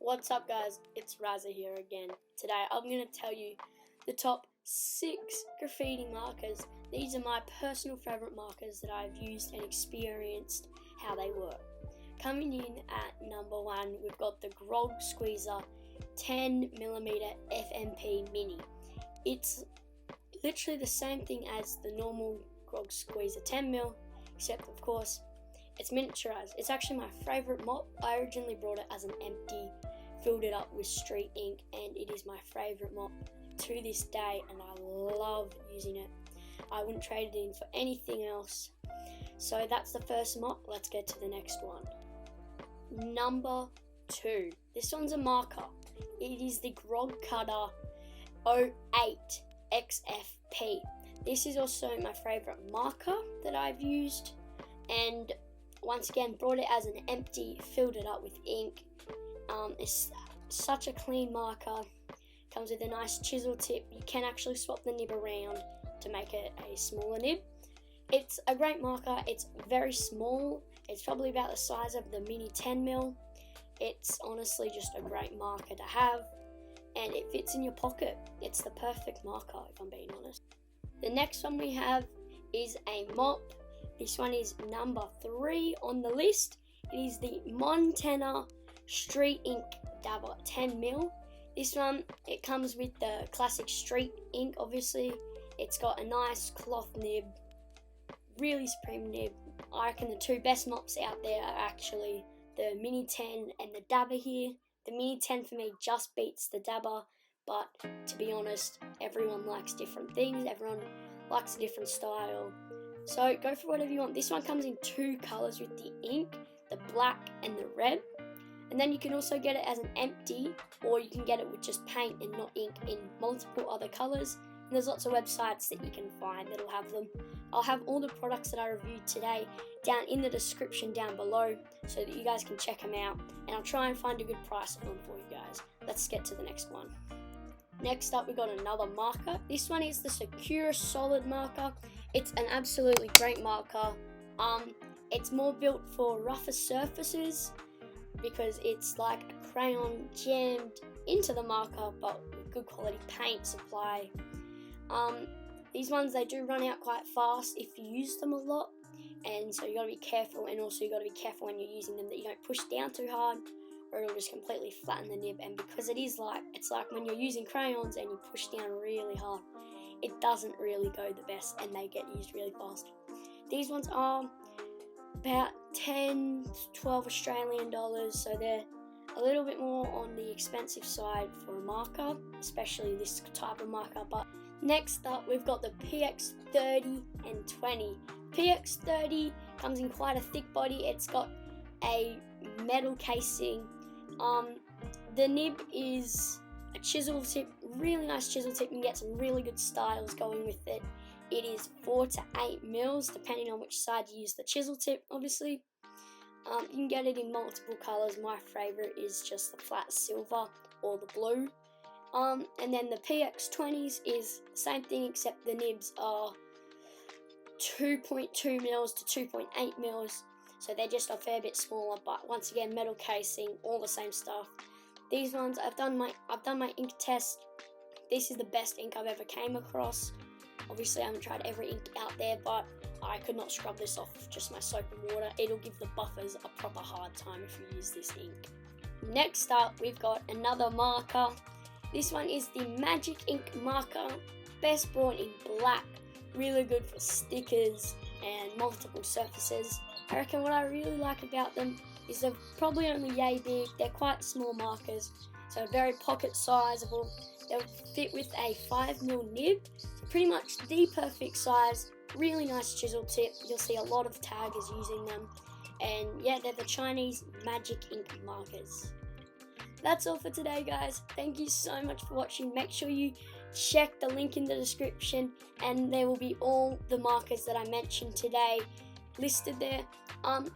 What's up guys, it's Raza here again. Today I'm going to tell you the top 6 graffiti markers. These are my personal favourite markers that I've used and experienced how they work. Coming in at number 1, we've got the Grog Squeezer 10mm FMP Mini. It's literally the same thing as the normal Grog Squeezer 10mm, except of course it's miniaturized. It's actually my favourite mop. I originally brought it as an empty, filled it up with street ink, and it is my favourite mop to this day, and I love using it. I wouldn't trade it in for anything else. So that's the first mop. Let's get to the next one. Number 2. This one's a marker. It is the Grog Cutter 08 XFP. This is also my favourite marker that I've used, and once again brought it as an empty, filled it up with ink. It's such a clean marker. Comes with a nice chisel tip. You can actually swap the nib around to make it a smaller nib. It's a great marker. It's very small. It's probably about the size of the mini 10mm. It's honestly just a great marker to have, and it fits in your pocket. It's the perfect marker, if I'm being honest. The next one we have is a mop. This one is number 3 on the list. It is the Montana Street Ink Dabber 10mm. This one, it comes with the classic street ink, obviously. It's got a nice cloth nib, really supreme nib. I reckon the two best mops out there are actually the Mini 10 and the Dabber here. The Mini 10 for me just beats the Dabber, but to be honest, everyone likes different things. Everyone likes a different style. So go for whatever you want. This one comes in 2 colours with the ink, the black and the red. And then you can also get it as an empty, or you can get it with just paint and not ink in multiple other colours. And there's lots of websites that you can find that'll have them. I'll have all the products that I reviewed today down in the description down below so that you guys can check them out. And I'll try and find a good price on them for you guys. Let's get to the next one. Next up, we've got another marker. This one is the Sakura Solid marker. It's an absolutely great marker. It's more built for rougher surfaces because it's like a crayon jammed into the marker, but with good quality paint supply. These ones, they do run out quite fast if you use them a lot, and so you got to be careful, and also you got to be careful when you're using them that you don't push down too hard, or it'll just completely flatten the nib. And because it's like when you're using crayons and you push down really hard, it doesn't really go the best, and they get used really fast. These ones are about 10 to 12 Australian dollars, so they're a little bit more on the expensive side for a marker, especially this type of marker. But next up, we've got the PX30 and 20. PX30 comes in quite a thick body. It's got a metal casing. The nib is a chisel tip, really nice chisel tip. You can get some really good styles going with it. It is 4 to 8 mils, depending on which side you use the chisel tip, obviously. You can get it in multiple colours. My favourite is just the flat silver or the blue. And then the PX20s is the same thing, except the nibs are 2.2 mils to 2.8 mils. So they're just a fair bit smaller, but once again, metal casing, all the same stuff. These ones, I've done my ink test. This is the best ink I've ever came across. Obviously, I haven't tried every ink out there, but I could not scrub this off with just my soap and water. It'll give the buffers a proper hard time if you use this ink. Next up, we've got another marker. This one is the Magic Ink marker, best brought in black. Really good for stickers and multiple surfaces. I reckon what I really like about them is they're probably only yay big. They're quite small markers, so very pocket sizable. They'll fit with a 5mm nib, pretty much the perfect size. Really nice chisel tip. You'll see a lot of taggers using them, and yeah, they're the Chinese Magic Ink markers. That's all for today, guys. Thank you so much for watching. Make sure you check the link in the description, and there will be all the markers that I mentioned today listed there.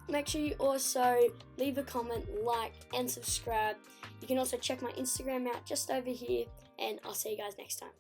Make sure you also leave a comment, like, and subscribe. You can also check my Instagram out just over here, and I'll see you guys next time.